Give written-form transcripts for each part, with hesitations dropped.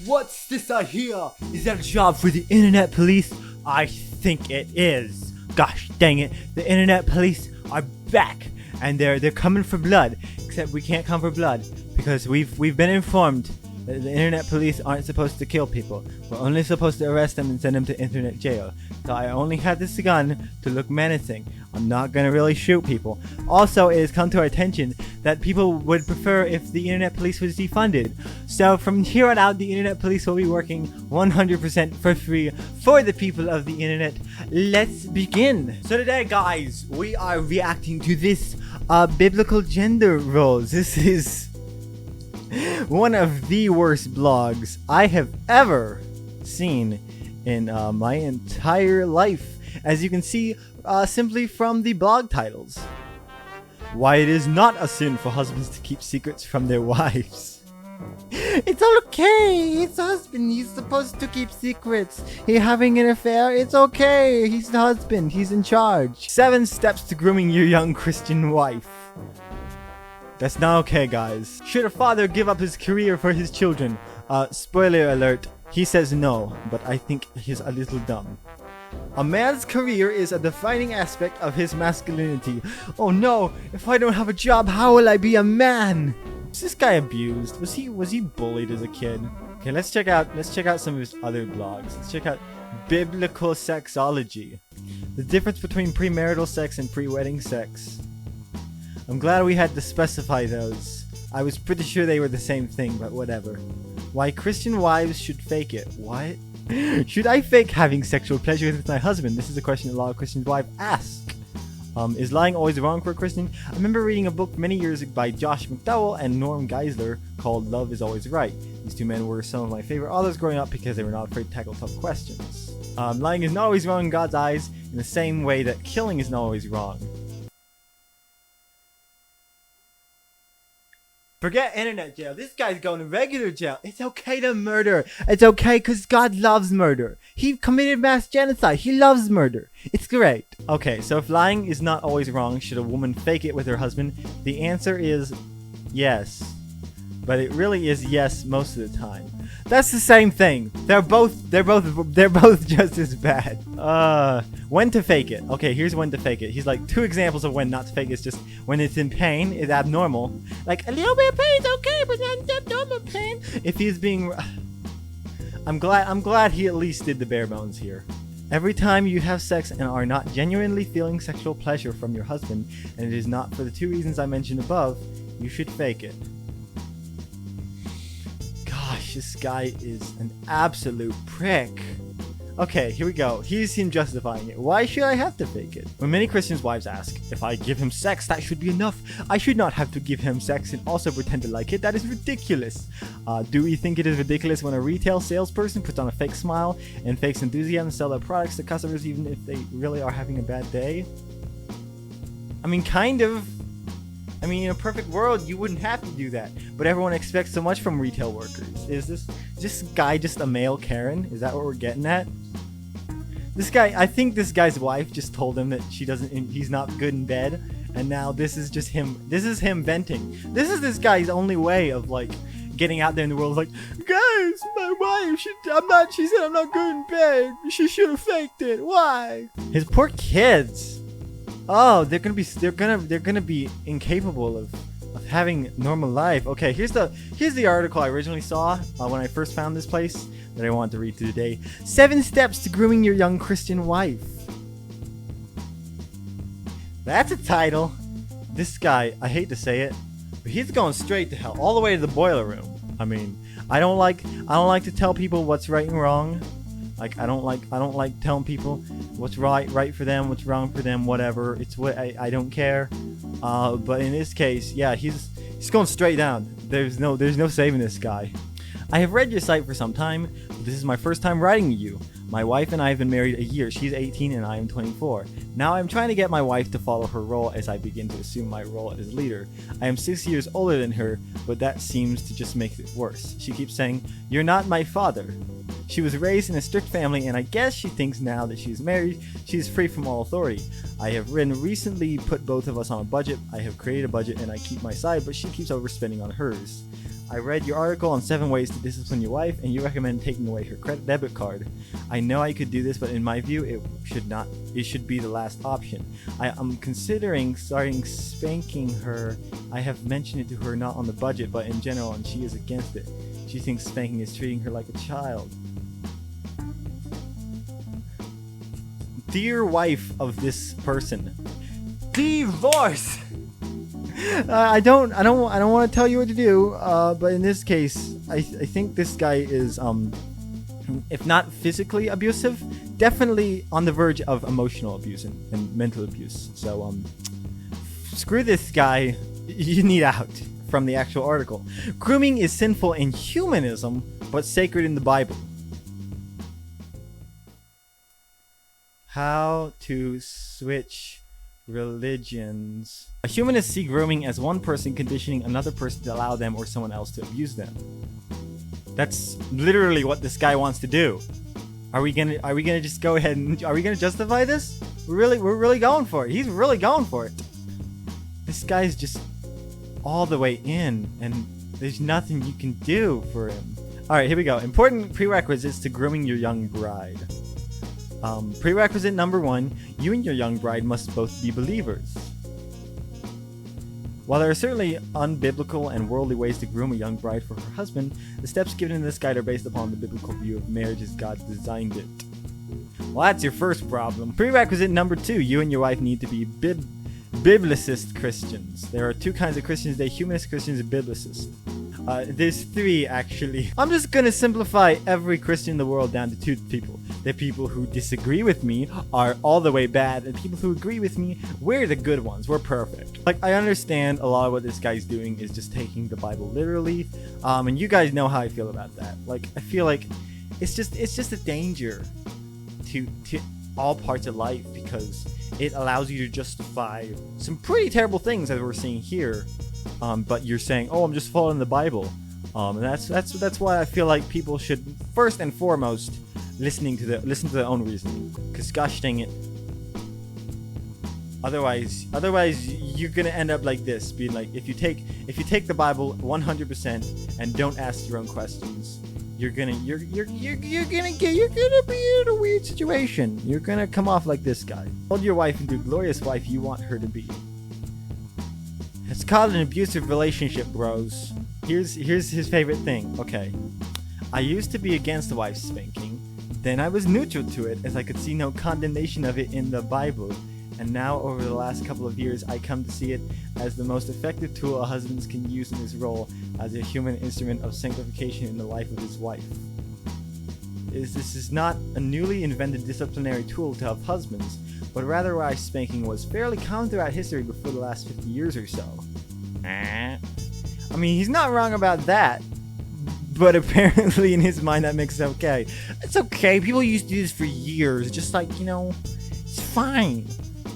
What's this I hear? Is that a job for the internet police? I think it is. Gosh dang it, the internet police are back, and they're coming for blood. Except we can't come for blood because we've been informed that the internet police aren't supposed to kill people. We're only supposed to arrest them and send them to internet jail. So I only have this gun to look menacing. I'm not gonna really shoot people. Also, it has come to our attention that people would prefer if the internet police was defunded. So from here on out, the internet police will be working 100% for free for the people of the internet. Let's begin. So today, guys, we are reacting to this biblical gender roles. This is one of the worst blogs I have ever seen in my entire life, as you can see simply from the blog titles. Why it is not a sin for husbands to keep secrets from their wives. It's okay, it's husband, he's supposed to keep secrets. He having an affair, it's okay, he's the husband, he's in charge. 7 steps to grooming your young Christian wife. That's not okay, guys. Should a father give up his career for his children? Spoiler alert, he says no, but I think he's a little dumb. A man's career is a defining aspect of his masculinity. Oh no, if I don't have a job, how will I be a man? Was this guy abused? Was he bullied as a kid? Okay, let's check out some of his other blogs. Let's check out biblical sexology. The difference between premarital sex and pre-wedding sex. I'm glad we had to specify those. I was pretty sure they were the same thing, but whatever. Why Christian wives should fake it. What? Should I fake having sexual pleasure with my husband? This is a question a lot of Christian wives ask. Is lying always wrong for a Christian? I remember reading a book many years ago by Josh McDowell and Norm Geisler called Love is Always Right. These two men were some of my favorite authors growing up because they were not afraid to tackle tough questions. Lying is not always wrong in God's eyes, in the same way that killing is not always wrong. Forget internet jail. This guy's going to regular jail. It's okay to murder. It's okay because God loves murder. He committed mass genocide. He loves murder. It's great. Okay, so if lying is not always wrong, should a woman fake it with her husband? The answer is yes. But it really is yes most of the time. That's the same thing. They're both just as bad. When to fake it. Okay, here's when to fake it. He's like 2 examples of when not to fake it. It's just when it's in pain, it's abnormal. Like a little bit of pain is okay, but not abnormal pain. If he's being, I'm glad he at least did the bare bones here. Every time you have sex and are not genuinely feeling sexual pleasure from your husband, and it is not for the 2 reasons I mentioned above, you should fake it. This guy is an absolute prick. Okay, here we go. Here's him justifying it. Why should I have to fake it? When many Christians' wives ask, if I give him sex, that should be enough. I should not have to give him sex and also pretend to like it. That is ridiculous. Do we think it is ridiculous when a retail salesperson puts on a fake smile and fakes enthusiasm to sell their products to customers even if they really are having a bad day? I mean, kind of. I mean, in a perfect world, you wouldn't have to do that. But everyone expects so much from retail workers. Is this guy just a male Karen? Is that what we're getting at? This guy, I think this guy's wife just told him that he's not good in bed. And now this is just him. This is him venting. This is this guy's only way of like getting out there in the world. Like, guys, my wife, she said I'm not good in bed. She should have faked it. Why? His poor kids. Oh, they're gonna be incapable of having normal life. Okay, here's the article I originally saw when I first found this place that I wanted to read today. 7 steps to grooming your young Christian wife. That's a title. This guy, I hate to say it, but he's going straight to hell, all the way to the boiler room. I mean, I don't like to tell people what's right and wrong. Like I don't like telling people what's right for them, what's wrong for them, whatever. It's what I don't care. But in this case, yeah, he's going straight down. There's no saving this guy. I have read your site for some time, but this is my first time writing to you. My wife and I have been married a year. She's 18 and I am 24. Now I'm trying to get my wife to follow her role as I begin to assume my role as leader. I am 6 years older than her, but that seems to just make it worse. She keeps saying, "You're not my father." She was raised in a strict family, and I guess she thinks now that she's married, she's free from all authority. I have recently put both of us on a budget. I have created a budget and I keep my side, but she keeps overspending on hers. I read your article on 7 ways to discipline your wife, and you recommend taking away her credit debit card. I know I could do this, but in my view, it should be the last option. I am considering starting spanking her. I have mentioned it to her, not on the budget, but in general, and she is against it. She thinks spanking is treating her like a child. Dear wife of this person, divorce! I don't want to tell you what to do, but in this case, I think this guy is, if not physically abusive, definitely on the verge of emotional abuse and mental abuse. So, screw this guy. You need out from the actual article. Grooming is sinful in humanism, but sacred in the Bible. How to switch religions. Humanists see grooming as one person conditioning another person to allow them or someone else to abuse them. That's literally what this guy wants to do. Are we gonna just go ahead and are we gonna justify this? We're really going for it. He's really going for it. This guy's just all the way in, and there's nothing you can do for him. All right, here we go. Important prerequisites to grooming your young bride. Prerequisite number 1, you and your young bride must both be believers. While there are certainly unbiblical and worldly ways to groom a young bride for her husband, the steps given in this guide are based upon the biblical view of marriage as God designed it. Well, that's your first problem. Prerequisite number 2, you and your wife need to be biblicist Christians. There are 2 kinds of Christians today, humanist Christians and biblicists. There's 3 actually. I'm just gonna simplify every Christian in the world down to 2 people. The people who disagree with me are all the way bad, and people who agree with me, we're the good ones. We're perfect. Like, I understand a lot of what this guy's doing is just taking the Bible literally, and you guys know how I feel about that. Like, I feel like it's just a danger to all parts of life, because it allows you to justify some pretty terrible things that we're seeing here. But you're saying, oh, I'm just following the Bible. And that's why I feel like people should first and foremost listen to their own reasoning. Because gosh dang it, otherwise you're gonna end up like this, being like, if you take the Bible 100% and don't ask your own questions, you're gonna be in a weird situation. You're gonna come off like this guy. Hold your wife into a glorious wife you want her to be. It's called an abusive relationship, bros. Here's his favorite thing. Okay. I used to be against the wife spanking. Then I was neutral to it, as I could see no condemnation of it in the Bible. And now, over the last couple of years, I come to see it as the most effective tool a husband can use in his role as a human instrument of sanctification in the life of his wife. This is not a newly invented disciplinary tool to help husbands, but rather why spanking was fairly common throughout history before the last 50 years or so. I mean, he's not wrong about that, but apparently in his mind that makes it okay. It's okay, people used to do this for years, just like, it's fine.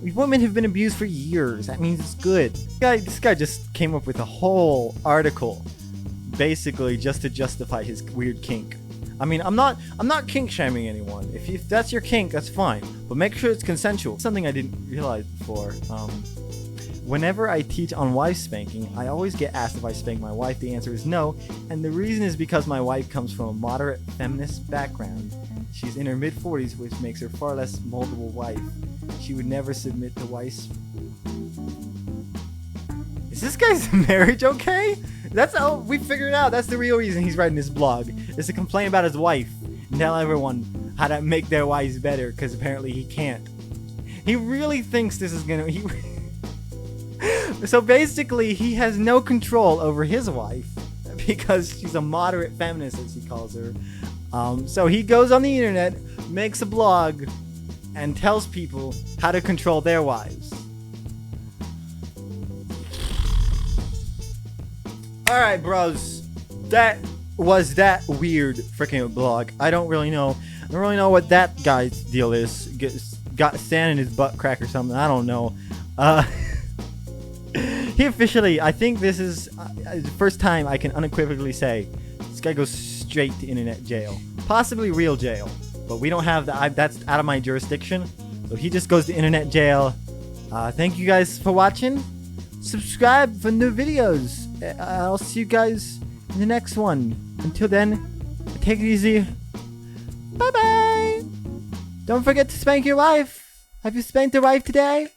Women have been abused for years, that means it's good. This guy just came up with a whole article, basically just to justify his weird kink. I mean, I'm not kink shaming anyone. If that's your kink, that's fine, but make sure it's consensual. Something I didn't realize before. Whenever I teach on wife spanking, I always get asked if I spank my wife. The answer is no, and the reason is because my wife comes from a moderate feminist background. She's in her mid-40s, which makes her far less moldable wife. She would never submit to wife. Is this guy's marriage okay? We figured out that's the real reason he's writing this blog, is to complain about his wife and tell everyone how to make their wives better, because apparently he can't. He really thinks this is gonna... So basically, he has no control over his wife because she's a moderate feminist, as he calls her. So he goes on the internet, makes a blog, and tells people how to control their wives. Alright, bros. That was that weird freaking blog. I don't really know what that guy's deal is. Got sand in his butt crack or something. I don't know. He officially, I think this is the first time I can unequivocally say this guy goes straight to internet jail. Possibly real jail. But we don't have that. That's out of my jurisdiction. So he just goes to internet jail. Thank you guys for watching. Subscribe for new videos. I'll see you guys in the next one. Until then, take it easy. Bye bye. Don't forget to spank your wife. Have you spanked your wife today?